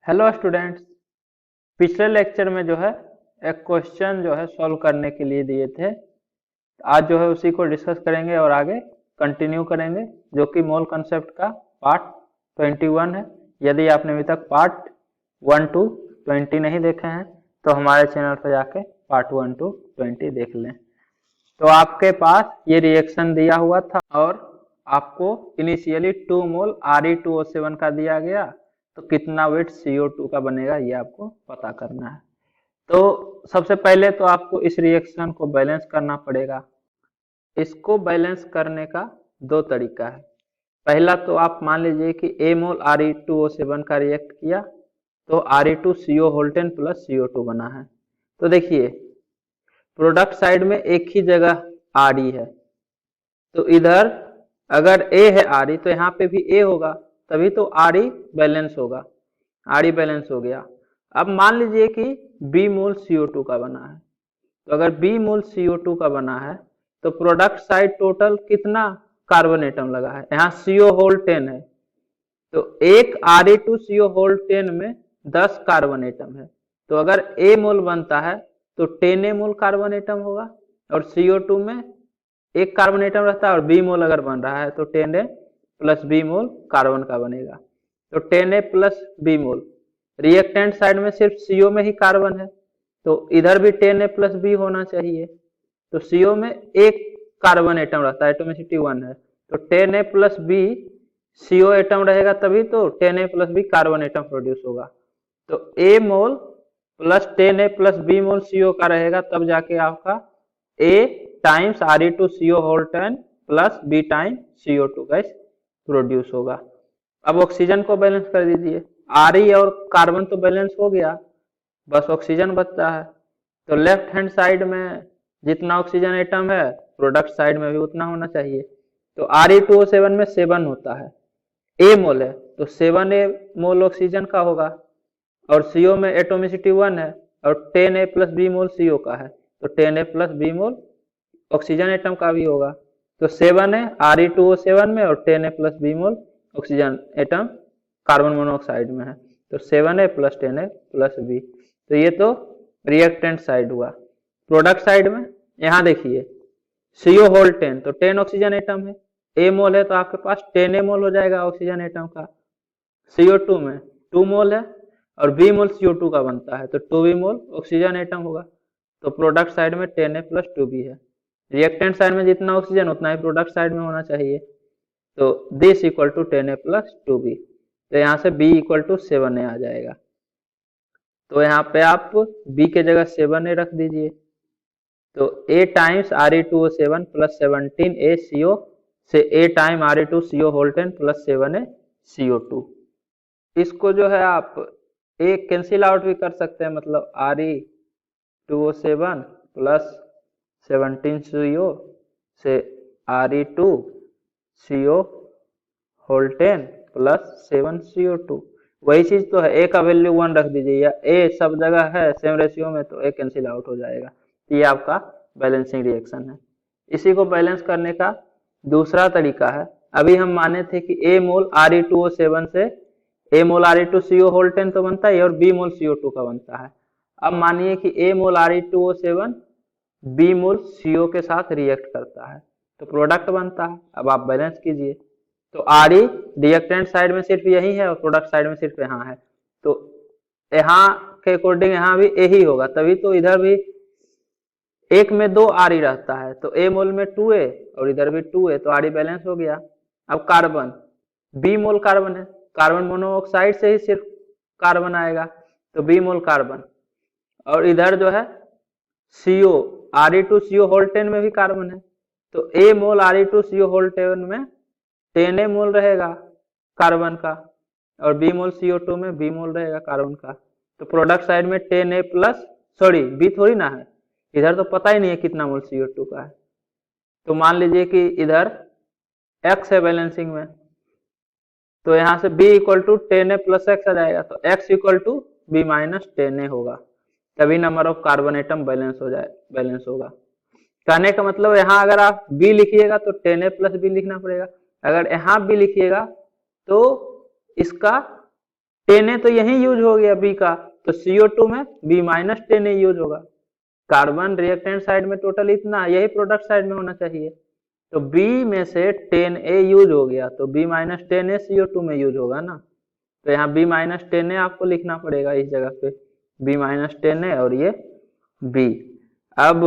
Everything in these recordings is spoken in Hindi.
Hello students. पिछले लेक्चर में जो है एक क्वेश्चन जो है सॉल्व करने के लिए दिए थे। आज जो है उसी को डिस्कस करेंगे और आगे कंटिन्यू करेंगे, जो कि मोल कंसेप्ट का पार्ट 21 है। यदि आपने अभी तक पार्ट 1 to 20 नहीं देखे हैं तो हमारे चैनल पर जाके पार्ट 1 to 20 देख लें। तो आपके पास ये रिएक्शन दिया हुआ था और आपको इनिशियली 2 मोल Re2O7 का दिया गया, तो कितना वेट CO2 का बनेगा ये आपको पता करना है। तो सबसे पहले तो आपको इस रिएक्शन को बैलेंस करना पड़ेगा। इसको बैलेंस करने का दो तरीका है। पहला तो आप मान लीजिए कि A मोल Re2O7 का रिएक्ट किया तो Re2CO होल्टेन प्लस CO2 बना है। तो देखिए प्रोडक्ट साइड में एक ही जगह Re है, तो इधर अगर A है Re तो यहाँ पे भी A होगा, तभी तो Re बैलेंस होगा। Re बैलेंस हो गया। अब मान लीजिए कि B मोल CO2 का बना है, तो अगर B मोल CO2 का बना है तो प्रोडक्ट साइड टोटल कितना कार्बन एटम लगा है, यहाँ CO होल 10 है, तो एक Re2CO होल 10 में 10 कार्बन एटम है। तो अगर A मोल बनता है तो 10A मोल कार्बन एटम होगा, और CO2 में एक कार्बन एटम रहता है, और B मोल अगर बन रहा है तो 10A plus B mole carbon का बनेगा। तो 10A प्लस B मोल, रिएक्टेंट साइड में सिर्फ CO में ही कार्बन है, तो इधर भी 10A प्लस B होना चाहिए। तो CO में एक कार्बन एटम रहता है, एटोमिसिटी 1 है, तो 10A plus B CO atom रहेगा, तभी तो 10A plus B carbon atom produce होगा। तो A मोल प्लस 10A प्लस B मोल CO का रहेगा, तब जाके आपका A times Re2CO whole 10 plus B time CO2 gas produce होगा। अब ऑक्सीजन को बैलेंस कर दीजिए। Re और कार्बन तो बैलेंस हो गया, बस ऑक्सीजन बचता है। तो लेफ्ट हैंड साइड में जितना ऑक्सीजन एटम है प्रोडक्ट साइड में भी उतना होना चाहिए। तो Re2O7 में 7 होता है, A मोल है तो 7A मोल ऑक्सीजन का होगा, और CO में एटोमिसिटी 1 है, और 10A प्लस B मोल CO का है, तो 10A प्लस B मोल ऑक्सीजन एटम का भी होगा। तो 7 है Re2O7 में, और 10A प्लस B मोल ऑक्सीजन एटम कार्बन मोनोऑक्साइड में है, तो 7A plus 10A plus B। तो ये तो रिएक्टेंट साइड हुआ। प्रोडक्ट साइड में यहाँ देखिए CO होल 10, तो 10 ऑक्सीजन एटम है, A मोल है तो आपके पास 10A मोल हो जाएगा ऑक्सीजन एटम का। CO2 में 2 मोल है और B मोल CO2 का बनता है, तो 2B मोल ऑक्सीजन एटम होगा। तो प्रोडक्ट साइड में 10A प्लस 2B है। रिएक्टेंट साइड में जितना ऑक्सीजन उतना ही प्रोडक्ट साइड में होना चाहिए, तो this equal to 10A plus 2B। तो यहाँ से B इक्वल टू 7A आ जाएगा। तो यहाँ पे आप B के जगह 7A रख दीजिए, तो A times Re2O7 plus 17ACO से A time Re2CO whole 10 plus 7ACO2। इसको जो है आप एक कैंसिल आउट भी कर सकते हैं, मतलब Re2O7 प्लस 17CO से Re2CO होल 10 प्लस 7CO2, वही चीज तो है। ए का वैल्यू 1 रख दीजिए, या ए सब जगह है सेम रेशियो में, तो ए कैंसिल आउट हो जाएगा। ये आपका बैलेंसिंग रिएक्शन है। इसी को बैलेंस करने का दूसरा तरीका है। अभी हम माने थे कि ए मोल Re2O7 से A मोल Re2CO होल 10 तो बनता है, और B मोल CO2 का बनता है। अब मानिए कि A मोल Re2O7 B मोल CO के साथ रिएक्ट करता है, तो प्रोडक्ट बनता है। अब आप बैलेंस कीजिए, तो Re रिएक्टेंट साइड में सिर्फ यही है और प्रोडक्ट साइड में सिर्फ यहाँ है, तो यहाँ के अकॉर्डिंग यहाँ भी A ही होगा, तभी तो इधर भी एक में 2 Re रहता है, तो A मोल में 2A और इधर भी 2A, तो Re बैलेंस हो गया। अब कार्बन, B मोल कार्बन है, कार्बन मोनोऑक्साइड से ही सिर्फ कार्बन आएगा, तो B मोल कार्बन, और इधर जो है CO Re2CO होल 10 में भी कार्बन है, तो A मोल Re2CO होल 10 में 10A मोल रहेगा कार्बन का, और B मोल CO2 में B मोल रहेगा कार्बन का। तो प्रोडक्ट साइड में 10A प्लस, सॉरी B थोड़ी ना है, इधर तो पता ही नहीं है कितना मोल CO2 का है। तो मान लीजिए कि इधर X है बैलेंसिंग में, तो यहाँ से B equal to 10A plus X आ जाएगा, तो X equal to B minus 10A होगा, तभी number of carbon atom balance होगा। कहने का मतलब यहाँ अगर आप B लिखिएगा तो 10A प्लस B लिखना पड़ेगा, अगर यहाँ B लिखिएगा तो इसका 10A तो यही यूज हो गया बी का, तो CO2 में B माइनस 10A यूज होगा। कार्बन रिएक्टेंट साइड में टोटल इतना, यही प्रोडक्ट साइड में होना चाहिए। तो B में से 10A यूज हो गया, तो B माइनस 10A CO2 में यूज होगा ना। तो यहाँ B माइनस 10A आपको लिखना पड़ेगा इस जगह पे, B माइनस 10A और ये B। अब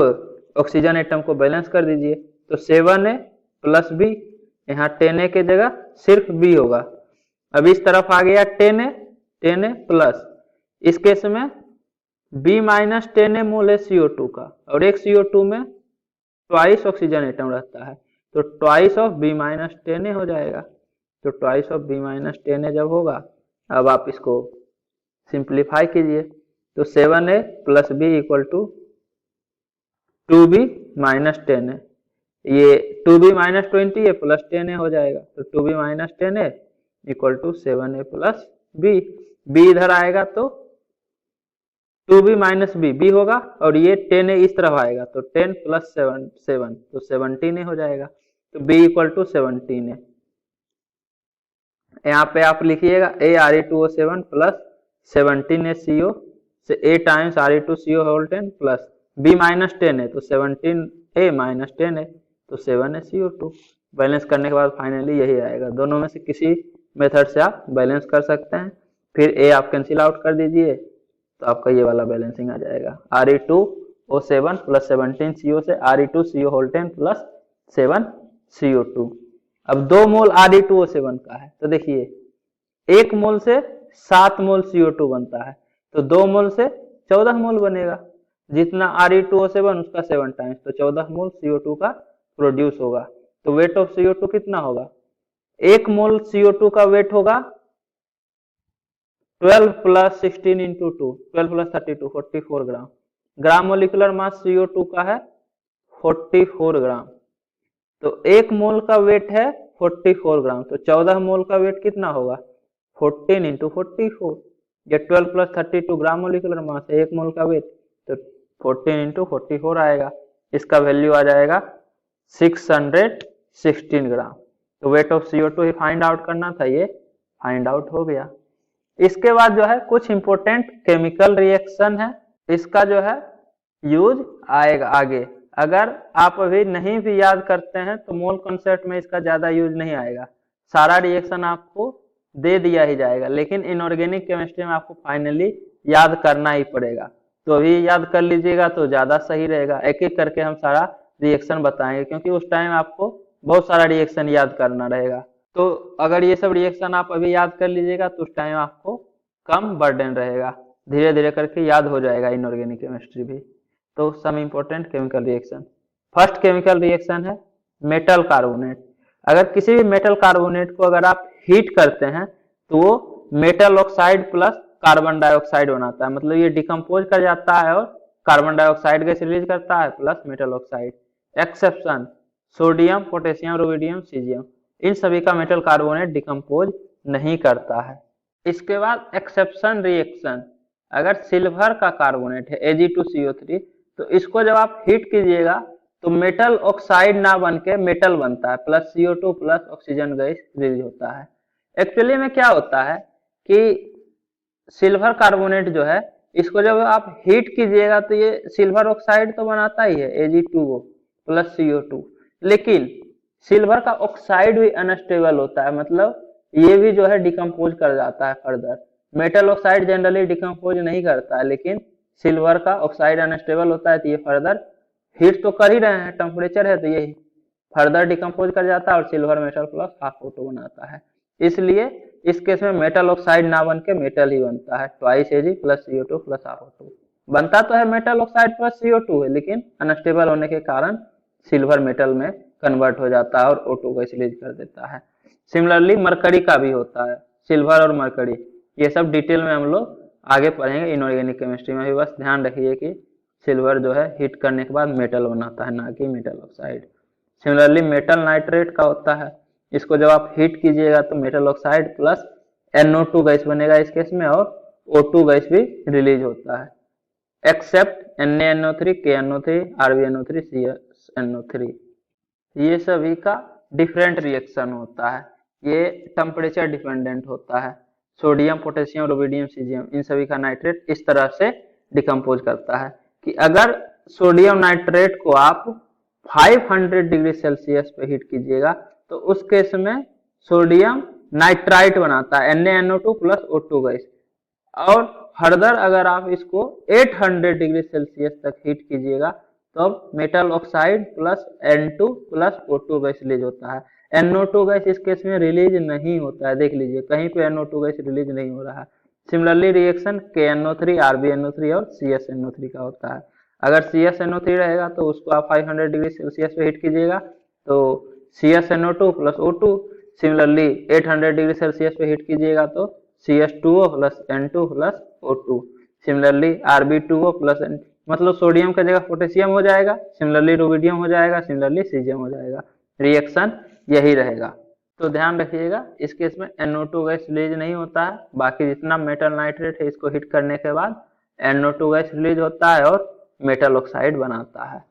ऑक्सीजन एटम को बैलेंस कर दीजिए, तो 7A प्लस B, यहाँ 10A के जगह सिर्फ B होगा। अब इस तरफ आ गया 10A प्लस, इस केस में B माइनस 10A मोल है CO2 का, और एक CO2 में ट्वाइस ऑक्सीजन एटम रहता है, तो twice of B minus 10A हो जाएगा। तो twice of B minus 10A जब होगा, अब आप इसको सिंप्लीफाई कीजिए, तो 7A plus B equal to 2B minus 10A, ये 2B minus 20A plus 10A हो जाएगा, तो 2B minus 10A equal to 7A plus B। B इधर आएगा तो 2B माइनस B होगा, और ये 10A इस तरफ आएगा, तो 10 प्लस 7 तो 17A हो जाएगा। तो B इक्वल टू 17A। यहाँ पे आप लिखिएगा ARE2O7 प्लस 17ACO से A times Re2CO whole 10 plus B minus 10A, तो 17A माइनस 10A, तो 7ACO2। बैलेंस करने के बाद फाइनली यही आएगा। दोनों में से किसी मेथड से आप बैलेंस कर सकते हैं, फिर A आप कैंसिल आउट कर दीजिए, तो आपका ये वाला बैलेंसिंग आ जाएगा। Re2O7 प्लस 17CO से Re2CO होल 10 प्लस 7CO2। अब 2 मोल Re2O7 का है, तो देखिए 1 मोल से 7 मोल CO2 बनता है, तो 2 मोल से 14 मोल बनेगा। जितना Re2O7 उसका 7 टाइम्स, तो 14 मोल CO2 का प्रोड्यूस होगा। तो वेट ऑफ CO2 कितना होगा? 1 मोल CO2 का वेट होगा 12 प्लस 16 इंटू 2, 12 प्लस 32, 44 ग्राम। ग्राम मोलिकुलर मास CO2 का है 44 ग्राम, तो 1 मोल का वेट है 44 ग्राम, तो 14 मोल का वेट कितना होगा? 14 इंटू 44। ये 12 प्लस 32 ग्राम मोलिकुलर मास है, 1 मोल का वेट, तो 14 इंटू 44 आएगा। इसका वैल्यू आ जाएगा 616 ग्राम। तो weight of CO2 he find out करना था, ये फाइंड आउट हो गया। इसके बाद जो है कुछ इंपॉर्टेंट केमिकल रिएक्शन है, इसका जो है यूज आएगा आगे। अगर आप अभी नहीं भी याद करते हैं तो मोल कॉन्सेप्ट में इसका ज्यादा यूज नहीं आएगा, सारा रिएक्शन आपको दे दिया ही जाएगा, लेकिन इनऑर्गेनिक केमिस्ट्री में आपको फाइनली याद करना ही पड़ेगा। तो अभी याद कर लीजिएगा तो ज्यादा सही रहेगा। एक एक करके हम सारा रिएक्शन बताएंगे, क्योंकि उस टाइम आपको बहुत सारा रिएक्शन याद करना रहेगा। तो अगर ये सब रिएक्शन आप अभी याद कर लीजिएगा तो उस टाइम आपको कम बर्डन रहेगा, धीरे धीरे करके याद हो जाएगा इनऑर्गेनिक केमिस्ट्री भी। तो some important chemical reaction. First chemical reaction है मेटल कार्बोनेट। अगर किसी भी मेटल कार्बोनेट को अगर आप हीट करते हैं तो वो metal oxide plus carbon dioxide बनाता है, मतलब ये डिकम्पोज कर जाता है और कार्बन डाइऑक्साइड गैस रिलीज करता है plus metal oxide. Exception sodium, potassium, rubidium, caesium, इन सभी का मेटल कार्बोनेट डिकम्पोज नहीं करता है। इसके बाद एक्सेप्शन रिएक्शन, अगर सिल्वर का कार्बोनेट है Ag2CO3, तो इसको जब आप हीट कीजिएगा तो मेटल ऑक्साइड ना बन के मेटल बनता है, plus CO2 plus oxygen gas release होता है। एक्चुअली में क्या होता है कि सिल्वर कार्बोनेट जो है, इसको जब आप हीट कीजिएगा तो ये सिल्वर ऑक्साइड तो बनाता ही है Ag2O प्लस CO2, लेकिन सिल्वर का ऑक्साइड भी अनस्टेबल होता है, मतलब ये भी जो है डिकम्पोज कर जाता है further. Metal oxide generally decompose नहीं करता है, लेकिन सिल्वर का ऑक्साइड अनस्टेबल होता है, तो ये फर्दर हीट तो कर ही रहे हैं, टेम्परेचर है, तो ये फर्दर डिकम्पोज कर जाता है और silver metal plus half O2 बनाता है। इसलिए इस केस में मेटल ऑक्साइड ना बन के मेटल ही बनता है, twice Ag plus CO2 plus half O2। बनता तो है मेटल ऑक्साइड प्लस CO2 है, लेकिन अनस्टेबल होने के कारण सिल्वर मेटल में कन्वर्ट हो जाता है और O2 को रिलीज कर देता है। सिमिलरली मरकरी का भी होता है, सिल्वर और मरकरी, ये सब डिटेल में हम लोग आगे पढ़ेंगे इनऑर्गेनिक केमिस्ट्री में भी। बस ध्यान रखिए कि सिल्वर जो है हीट करने के बाद मेटल बनाता है, ना कि metal oxide. Similarly metal nitrate का होता है, इसको जब आप हीट कीजिएगा तो metal oxide plus NO2 gas बनेगा इस केस में, और O2 गैस भी रिलीज होता है, accept NaNO3, KNO3, RbNO3, CSNO3। ये सभी का डिफरेंट रिएक्शन होता है, ये टेम्परेचर डिपेंडेंट होता है। सोडियम, पोटेशियम, रुबिडियम, सीजियम, इन सभी का नाइट्रेट इस तरह से डिकम्पोज करता है कि अगर सोडियम नाइट्रेट को आप 500 डिग्री सेल्सियस पे हीट कीजिएगा तो उस केस में सोडियम नाइट्राइट बनाता है NaNO2 प्लस O2 गैस। और फर्दर अगर आप इसको 800 डिग्री सेल्सियस तक हीट कीजिएगा तो metal oxide plus N2 plus O2 gas release होता है। NO2 गैस इस केस में रिलीज नहीं होता है, देख लीजिए कहीं पे NO2 गैस रिलीज नहीं हो रहा है। सिमिलरली रिएक्शन KNO3, RbNO3 और CsNO3 का होता है। अगर CsNO3 रहेगा तो उसको आप 500 डिग्री सेल्सियस पे हीट कीजिएगा तो CsNO2 plus O2। Similarly 800 degree Celsius पे हीट कीजिएगा तो CH2O plus N2 plus O2। Similarly Rb2O plus N, मतलब सोडियम की जगह पोटेशियम हो जाएगा, सिमिलरली रुबिडियम हो जाएगा, सिमिलरली सीजियम हो जाएगा। रिएक्शन यही रहेगा। तो ध्यान रखिएगा इस केस में NO2 गैस रिलीज नहीं होता है, बाकी जितना मेटल नाइट्रेट है इसको हीट करने के बाद NO2 गैस रिलीज होता है और मेटल ऑक्साइड बनाता है।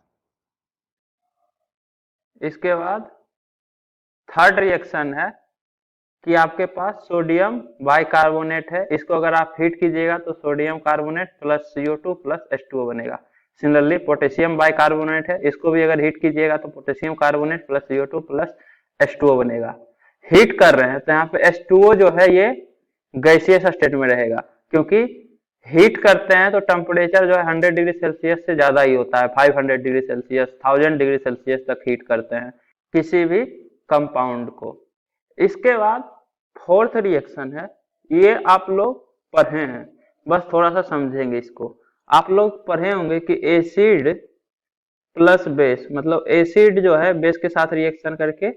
इसके बाद थर्ड रिएक्शन है कि आपके पास सोडियम बाइकार्बोनेट है, इसको अगर आप हीट कीजिएगा तो sodium carbonate plus CO2 plus H2O बनेगा। सिमिलरली पोटेशियम बाइकार्बोनेट है, इसको भी अगर हीट कीजिएगा तो potassium carbonate plus CO2 plus H2O बनेगा। हीट कर रहे हैं तो यहाँ पे H2O जो है ये गैसियस स्टेट में रहेगा, क्योंकि हीट करते हैं तो टेम्परेचर जो है 100 डिग्री सेल्सियस से ज्यादा ही होता है, 500 डिग्री सेल्सियस 1000 डिग्री सेल्सियस तक हीट करते हैं किसी भी कंपाउंड को। इसके बाद फोर्थ रिएक्शन है, ये आप लोग पढ़े हैं, बस थोड़ा सा समझेंगे इसको। आप लोग पढ़े होंगे कि एसिड प्लस बेस, मतलब एसिड जो है बेस के साथ रिएक्शन करके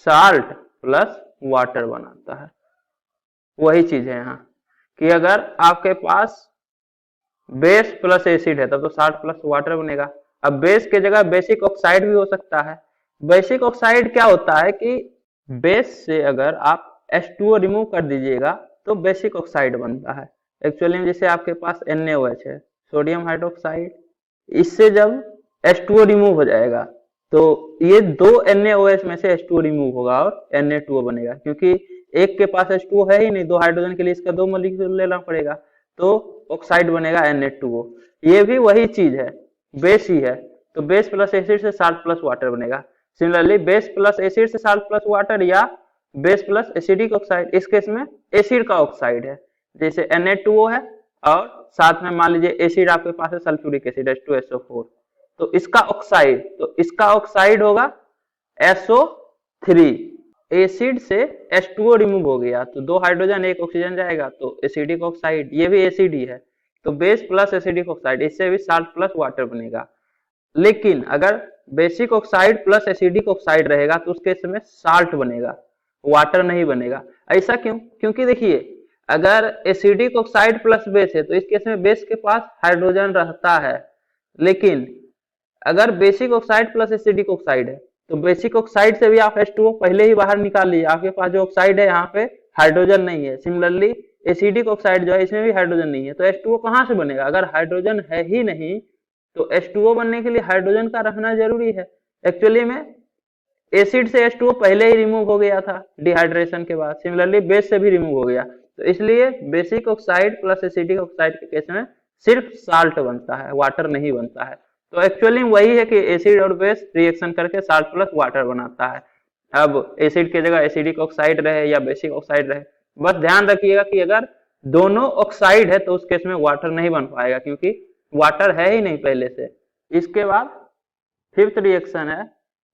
साल्ट प्लस वाटर बनाता है। वही चीज है यहाँ कि अगर आपके पास बेस प्लस एसिड है तब तो साल्ट प्लस वाटर बनेगा। अब बेस के जगह बेसिक ऑक्साइड भी हो सकता है। बेसिक ऑक्साइड क्या होता है कि बेस से अगर आप H2O रिमूव कर दीजिएगा तो बेसिक ऑक्साइड बनता है। एक्चुअली जैसे आपके पास NaOH है, सोडियम हाइड्रोक्साइड, इससे जब H2O रिमूव हो जाएगा तो ये दो NaOH में से H2O रिमूव होगा और Na2O बनेगा, क्योंकि एक के पास H2O है ही नहीं, दो हाइड्रोजन के लिए इसका दो मॉलिक्यूल लेना पड़ेगा, तो ऑक्साइड बनेगा Na2O। ये भी वही चीज है, बेस ही है, तो बेस प्लस एसिड से साल्ट प्लस वाटर बनेगा। सिमिलरली बेस प्लस एसिड से साल्ट प्लस वाटर या बेस प्लस एसिडिक ऑक्साइड, इस केस में एसिड का ऑक्साइड है, जैसे Na2O है और साथ में मान लीजिए एसिड आपके पास है सल्फ्यूरिक एसिड H2SO4, तो इसका ऑक्साइड होगा SO3। एसिड से H2O रिमूव हो गया तो दो हाइड्रोजन एक ऑक्सीजन जाएगा तो एसिडिक ऑक्साइड, ये भी एसिड ही है, तो बेस प्लस एसिडिक ऑक्साइड, इससे भी साल्ट प्लस वाटर बनेगा। लेकिन अगर basic oxide plus acidic oxide रहेगा तो उस केस में साल्ट बनेगा, वाटर नहीं बनेगा। ऐसा क्यों? क्योंकि देखिए अगर एसिडिक ऑक्साइड प्लस बेस है तो इस केस में बेस के पास हाइड्रोजन रहता है, लेकिन अगर basic oxide plus acidic oxide है तो बेसिक ऑक्साइड से भी आप H2O पहले ही बाहर निकाल लीजिए, आपके पास जो ऑक्साइड है यहाँ पे हाइड्रोजन नहीं है। सिमिलरली एसिडिक ऑक्साइड जो है इसमें भी हाइड्रोजन नहीं है, तो H2O कहाँ से बनेगा? अगर हाइड्रोजन है ही नहीं तो H2O बनने के लिए हाइड्रोजन का रहना जरूरी है। एक्चुअली में एसिड से H2O पहले ही रिमूव हो गया था डिहाइड्रेशन के बाद, सिमिलरली बेस से भी रिमूव हो गया, तो इसलिए basic oxide plus acidic oxide के केस में सिर्फ साल्ट बनता है, वाटर नहीं बनता है। तो एक्चुअली वही है कि एसिड और बेस रिएक्शन करके साल्ट प्लस वाटर बनाता है। अब एसिड की जगह एसिडिक ऑक्साइड रहे या बेसिक ऑक्साइड रहे, बस ध्यान रखिएगा कि अगर दोनों ऑक्साइड है तो उस केस में वाटर नहीं बन पाएगा, क्योंकि वाटर है ही नहीं पहले से। इसके बाद फिफ्थ रिएक्शन है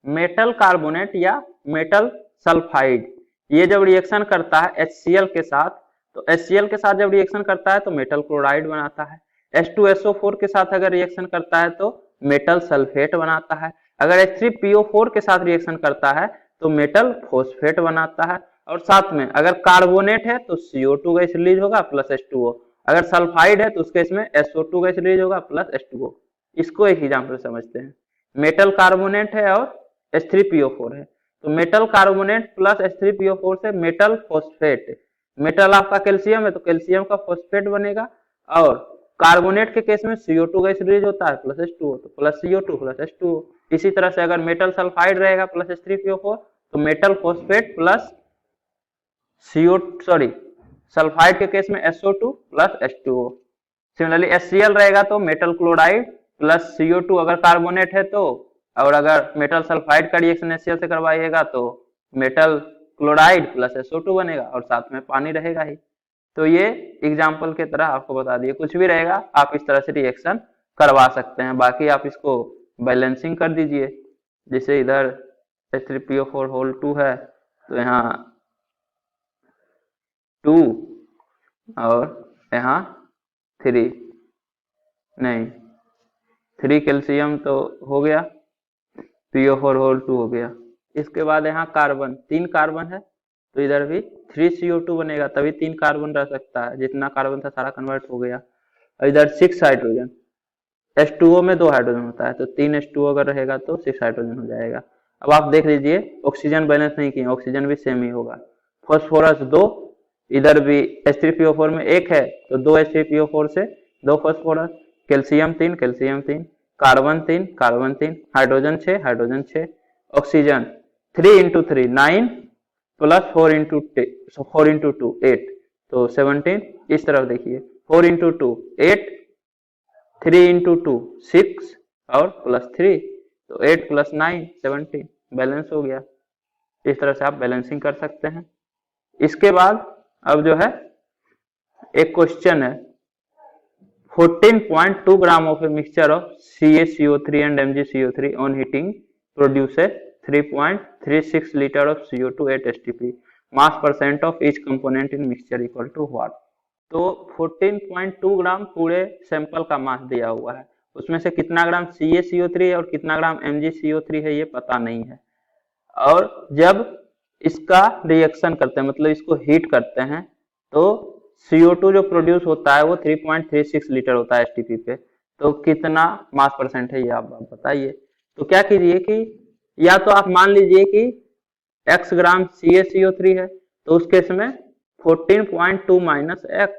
मेटल कार्बोनेट या मेटल सल्फाइड। ये जब रिएक्शन करता है HCl के साथ, तो HCl के साथ जब रिएक्शन करता है तो मेटल क्लोराइड बनाता है। H2SO4 के साथ अगर रिएक्शन करता है तो मेटल सल्फेट बनाता है। अगर H3PO4 के साथ रिएक्शन करता है तो मेटल फॉस्फेट बनाता है। और साथ में अगर कार्बोनेट है तो CO2 गैस रिलीज होगा प्लस H2O, अगर सल्फाइड है तो उसके इसमें SO2 गैस रिलीज होगा प्लस H2O। इसको एक एग्जाम्पल समझते हैं। मेटल कार्बोनेट है और H3PO4 है, तो मेटल कार्बोनेट प्लस H3PO4 से मेटल फॉस्फेट, मेटल आपका कैल्शियम है तो कैल्शियम का फॉस्फेट बनेगा, और कार्बोनेट के केस में CO2 गैस रिलीज होता है प्लस H2O, तो प्लस CO2 प्लस H2O। इसी तरह से अगर मेटल सल्फाइड रहेगा प्लस H3PO4 तो मेटल फॉस्फेट प्लस सल्फाइड के केस में SO2 plus H2O। Similarly HCl रहेगा तो मेटल क्लोराइड प्लस CO2 अगर कार्बोनेट है तो, और अगर मेटल सल्फाइड का रिएक्शन HCl से करवाइएगा तो मेटल क्लोराइड प्लस SO2 बनेगा और साथ में पानी रहेगा ही। तो ये एग्जाम्पल के तरह आपको बता दिए, कुछ भी रहेगा आप इस तरह से रिएक्शन करवा सकते हैं। बाकी आप इसको बैलेंसिंग कर दीजिए, जैसे इधर H3PO4 होल 2 है तो यहाँ 2 और यहाँ 3, नहीं 3 कैल्शियम तो हो गया, PO4 होल 2 हो गया। इसके बाद यहाँ कार्बन, 3 कार्बन है तो इधर भी 3CO2 बनेगा, तभी 3 कार्बन रह सकता है, जितना कार्बन था सारा कन्वर्ट हो गया। और इधर 6 हाइड्रोजन, H2O में 2 हाइड्रोजन होता है तो 3 H2O अगर रहेगा तो 6 हाइड्रोजन हो जाएगा। अब आप देख लीजिए ऑक्सीजन बैलेंस नहीं किए, ऑक्सीजन भी सेम ही होगा। फॉस्फोरस 2, इधर भी H3PO4 में 1 है तो 2 H3PO4 से 2 phosphorus, calcium 3, calcium 3, carbon 3, carbon 3, hydrogen 6, hydrogen 6, oxygen 3 into 3 9 plus 4 into 2 8, तो 17। इस तरफ देखिए 4 into 2 8, 3 into 2 6 और प्लस 3, तो 8 प्लस 9 17, बैलेंस हो गया। इस तरह से आप बैलेंसिंग कर सकते हैं। इसके बाद अब जो है एक क्वेश्चन है, 14.2 gram of a mixture of CaCO3 and MgCO3 on heating produces 3.36 liter of CO2 at STP. Mass percent of each component in mixture equal to what? तो 14.2 ग्राम पूरे सैंपल का मास दिया हुआ है, उसमें से कितना ग्राम CaCO3 है और कितना ग्राम MgCO3 है ये पता नहीं है। और जब इसका रिएक्शन करते हैं, मतलब इसको हीट करते हैं, तो CO2 जो प्रोड्यूस होता है वो 3.36 लीटर होता है STP पे। तो कितना मास परसेंट है ये आप बताइए। तो क्या कीजिए कि या तो आप मान लीजिए कि x ग्राम CaCO3 है तो उस केस में 14.2 माइनस x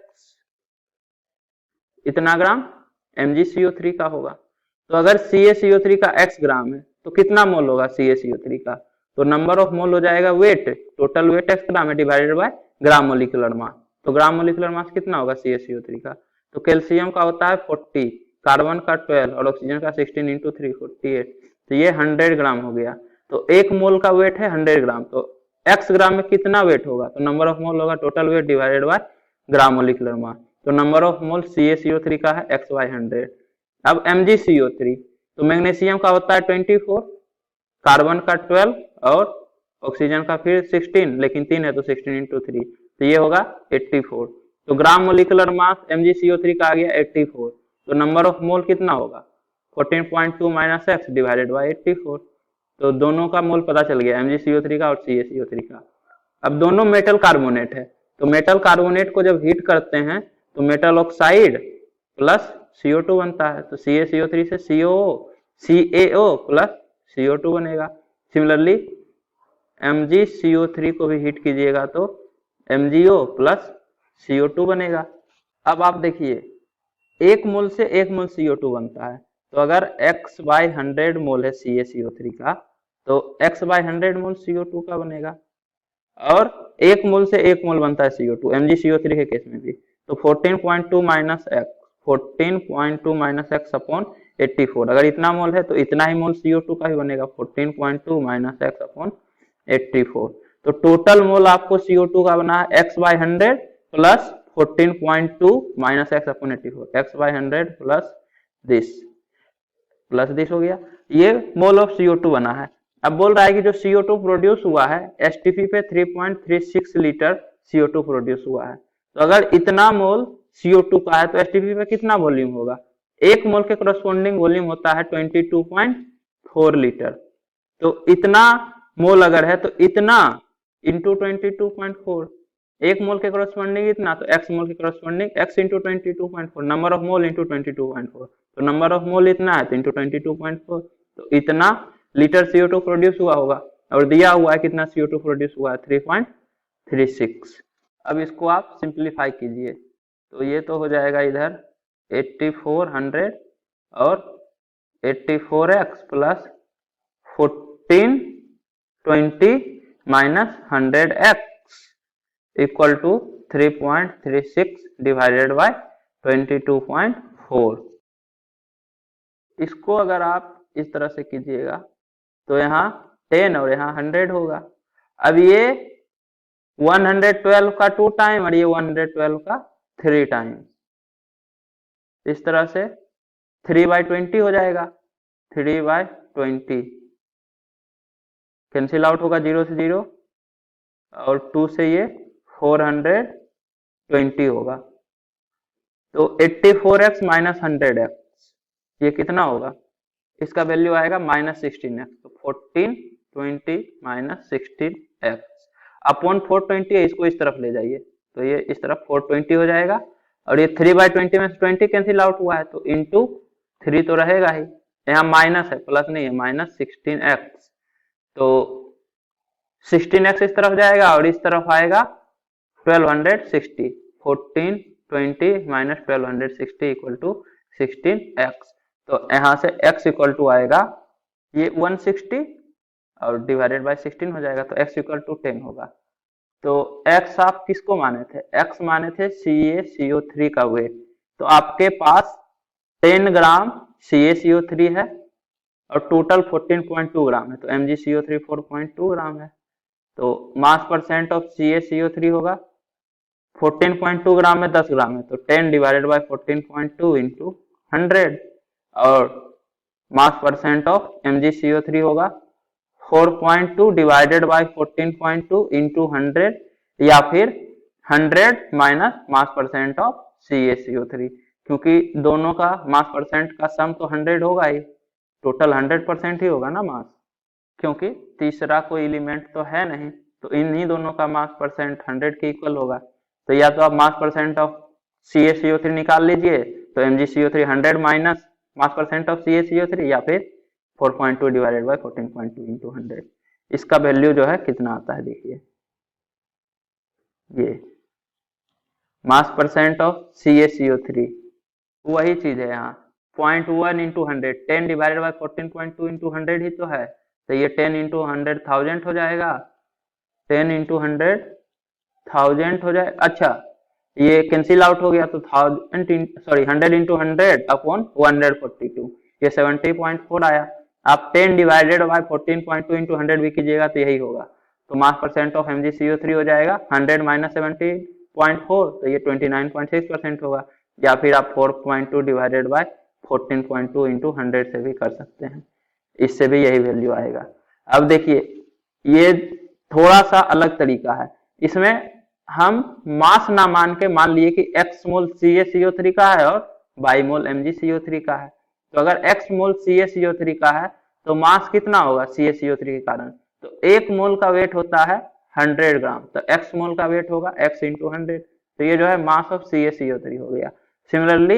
इतना ग्राम MgCO3 का होगा। तो अगर CaCO3 का x ग्राम है तो कितना मोल होगा CaCO3 का, तो नंबर ऑफ मोल हो जाएगा वेट, टोटल वेट x ग्राम है divided by gram molecular mass. तो ग्राम मोलिकुलर मास कितना होगा CaCO3 का, तो कैल्शियम का होता है 40, कार्बन का 12 और ऑक्सीजन का 16 into 3 48, तो ये 100 ग्राम हो गया। तो एक मोल का वेट है 100 ग्राम, तो x ग्राम में कितना वेट होगा, तो नंबर ऑफ मोल होगा total weight divided by gram molecular mass. तो नंबर ऑफ मोल CaCO3 का है x/100। अब MgCO3, तो मैग्नीशियम का होता है 24, कार्बन का 12 और ऑक्सीजन का फिर 16, लेकिन 3 है तो 16 into 3, तो ये होगा 84। तो ग्राम मोलिकुलर मास MgCO3 का आ गया 84, तो नंबर ऑफ मोल कितना होगा 14.2 माइनस x डिवाइडेड बाय 84। तो दोनों का मोल पता चल गया, MgCO3 का और CaCO3 का। अब दोनों मेटल कार्बोनेट है, तो मेटल कार्बोनेट को जब हीट करते हैं तो मेटल ऑक्साइड प्लस CO2 बनता है, तो CaCO3 से CaO प्लस CO2 बनेगा। सिमिलरली MgCO3 को भी हीट कीजिएगा तो MgO प्लस CO2 बनेगा। अब आप देखिए एक मोल से एक मोल CO2 बनता है, तो अगर x/100 मोल है CaCO3 का तो x/100 मोल CO2 का बनेगा। और एक मोल से एक मोल बनता है CO2 MgCO3 के केस में भी, तो 14.2 माइनस x अपॉन 84, अगर इतना मोल है तो इतना ही मोल CO2 का ही बनेगा, 14.2 माइनस x अपॉन 84। तो टोटल मोल आपको CO2 का बना है x/100 plus 14.2 minus x upon 84, x/100 plus this हो गया, ये मोल ऑफ CO2 बना है। अब बोल रहा है कि जो CO2 प्रोड्यूस हुआ है STP पे 3.36 लीटर CO2 प्रोड्यूस हुआ है, तो अगर इतना मोल CO2 का है तो STP पे कितना वॉल्यूम होगा, एक मोल के करस्पॉन्डिंग वॉल्यूम होता है 22.4 लीटर। तो इतना मोल अगर है तो इतना इंटू 22.4, एक मोल के करस्पॉन्डिंग इतना, तो x मोल के corresponding x into 22.4, number of mole into 22.4, तो नंबर ऑफ मोल इतना है तो इंटू 22.4, तो इतना लीटर CO2 प्रोड्यूस हुआ होगा। और दिया हुआ है कितना CO2 प्रोड्यूस हुआ है 3.36। अब इसको आप सिंप्लीफाई कीजिए, तो ये तो हो जाएगा इधर 8400 और 84x plus 1420 minus 100x equal to 3.36 divided by 22.4। इसको अगर आप इस तरह से कीजिएगा तो यहाँ 10 और यहाँ 100 होगा। अब ये 112 का 2 टाइम और ये 112 का 3 टाइम, इस तरह से 3/20 हो जाएगा। 3/20 कैंसिल आउट होगा 0 से 0 और 2 से ये 420 होगा। तो 84x माइनस 100x ये कितना होगा? इसका वैल्यू आएगा -16x। तो 1420 माइनस 16x अपॉन 420 है, इसको इस तरफ ले जाइए तो ये इस तरफ 420 हो जाएगा। और ये 3/20 में 20 कैंसिल आउट हुआ है तो इंटू 3 तो रहेगा ही, यहाँ माइनस है प्लस नहीं है, -16x। तो 16x इस तरफ जाएगा और इस तरफ आएगा 1260। 1420 माइनस 1260 इक्वल टू 16x। तो यहाँ से x इक्वल टू आएगा ये 160 और डिवाइडेड बाय 16 हो जाएगा तो x इक्वल टू 10 होगा। तो x आप किसको माने थे? x माने थे CaCO3 का वेट। तो आपके पास 10 ग्राम CaCO3 है और टोटल 14.2 ग्राम है, तो MgCO3 4.2 ग्राम है। तो मास परसेंट ऑफ CaCO3 होगा 14.2 ग्राम में 10 ग्राम है, तो 10 डिवाइडेड बाय 14.2 इंटू 100। और मास परसेंट ऑफ MgCO3 होगा 4.2 डिवाइडेड बाय 14.2 इंटू 100 या फिर 100 minus mass percent of CaCO3, क्योंकि दोनों का मास परसेंट का सम तो 100 होगा ही, टोटल 100% ही होगा ना मास, क्योंकि तीसरा कोई एलिमेंट तो है नहीं। तो इन्हीं दोनों का मास परसेंट 100 के इक्वल होगा। तो या तो आप मास परसेंट ऑफ CaCO3 निकाल लीजिए तो MgCO3 100 minus mass percent of CaCO3 या फिर 4.2 डिवाइडेड बाय 14.2 इंटू 100। इसका वैल्यू जो है कितना आता है देखिए, ये मास परसेंट ऑफ CaCO3 वही चीज है यहाँ 0.1 इंटू 100, 10 डिवाइडेड बाय 14.2 इंटू 100 ही तो है। तो ये 10 इंटू 100,000 हो जाएगा, 10 इंटू 100,000 हो जाए। अच्छा ये कैंसिल आउट हो गया तो 100 इंटू 100 अपॉन 142, ये 70.4 आया। आप 10 डिवाइडेड बाय 14.2 इंटू 100 भी कीजिएगा तो यही होगा। तो मास परसेंट ऑफ MgCO3 हो जाएगा 100 माइनस 70.4, तो ये 29.6% होगा। या फिर आप 4.2 डिवाइडेड बाय 14.2 इंटू 100 से भी कर सकते हैं, इससे भी यही वैल्यू आएगा। अब देखिए ये थोड़ा सा अलग तरीका है, इसमें हम मास ना मान के मान लिए कि x मोल CaCO3 का है और y मोल MgCO3 का है। तो अगर x मोल CaCO3 का है तो मास कितना होगा CaCO3 के कारण? तो 1 मोल का वेट होता है 100 ग्राम, तो x मोल का वेट होगा x इंटू 100। तो ये जो है मास ऑफ CaCO3 हो गया। सिमिलरली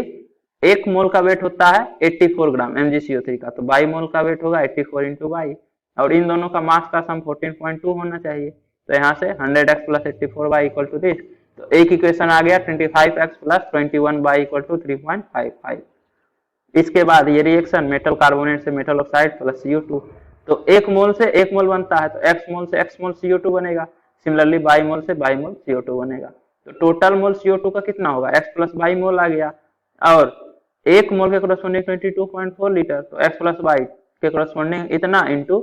1 मोल का वेट होता है 84 ग्राम MgCO3 का, तो y मोल का वेट होगा 84 इंटू y, और इन दोनों का मास का सम 14.2 होना चाहिए। तो यहाँ से 100x plus 84y equal to this, तो एक इक्वेशन आ गया 25x plus 21y equal to 3.55। इसके बाद ये रिएक्शन मेटल कार्बोनेट से मेटल ऑक्साइड प्लस CO2, तो 1 मोल से 1 मोल बनता है तो x मोल से x मोल CO2 बनेगा। सिमिलरली y मोल से y मोल CO2 बनेगा। तो टोटल मोल CO2 का कितना होगा? x प्लस y मोल आ गया, और 1 मोल के कोरस्पोंडिंग 22.4 लीटर, तो x प्लस y के कोरस्पोंडिंग इतना इंटू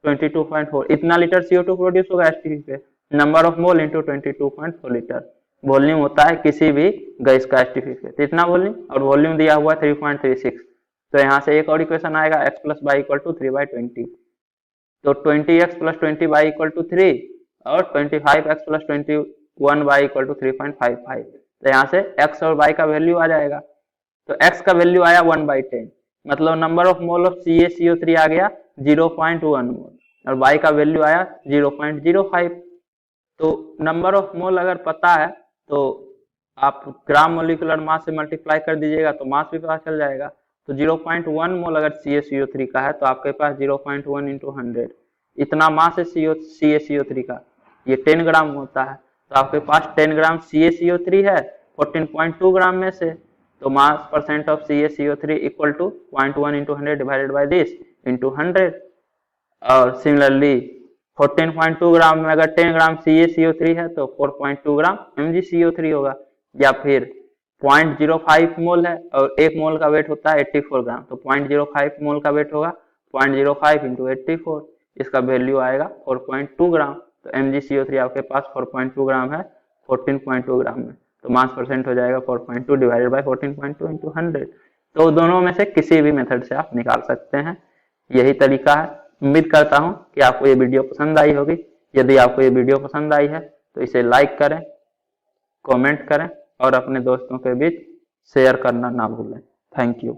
22.4, इतना लीटर CO2 प्रोड्यूस होगा एसटीपी पे। Number of mole into 22.4 litre volume होता है किसी भी गैस का एसटीपी पे, तो इतना वॉल्यूम, और वॉल्यूम दिया हुआ 3.36। तो यहाँ से एक और इक्वेशन आएगा x plus y equal to 3/20, तो 20x plus 20y equal to 3 और 25x plus 21y equal to 3.55। तो यहाँ से x और y का वैल्यू आ जाएगा। तो x का वैल्यू आया 1/10, मतलब number of mole of CaCO3 आ गया 0.1 मोल, और y का वैल्यू आया 0.05। तो नंबर ऑफ मोल अगर पता है तो आप ग्राम मोलिकुलर मास से मल्टीप्लाई कर दीजिएगा तो मास भी पता चल जाएगा। तो 0.1 मोल अगर CaCO3 का है तो आपके पास 0.1 इंटू 100 इतना मास है CaCO3 का, ये 10 ग्राम होता है। तो आपके पास 10 ग्राम CaCO3 है 14.2 ग्राम में से, तो mass percent of CaCO3 equal to 0.1 into 100 divided by this into 100। और सिमिलरली 14.2 ग्राम में अगर 10 ग्राम CaCO3 है तो 4.2 ग्राम MgCO3 होगा। या फिर 0.05 मोल है और 1 मोल का वेट होता है 84 ग्राम, तो 0.05 मोल का वेट होगा 0.05 इंटू 84, इसका वैल्यू आएगा 4.2 ग्राम। तो MgCO3 आपके पास 4.2 ग्राम है 14.2 ग्राम में, तो मास परसेंट हो जाएगा 4.2 डिवाइडेड बाई 14.2 इंटू 100। तो दोनों में से किसी भी मेथड से आप निकाल सकते हैं, यही तरीका है। उम्मीद करता हूं कि आपको ये वीडियो पसंद आई होगी। यदि आपको ये वीडियो पसंद आई है तो इसे लाइक करें, कमेंट करें और अपने दोस्तों के बीच शेयर करना ना भूलें। Thank you.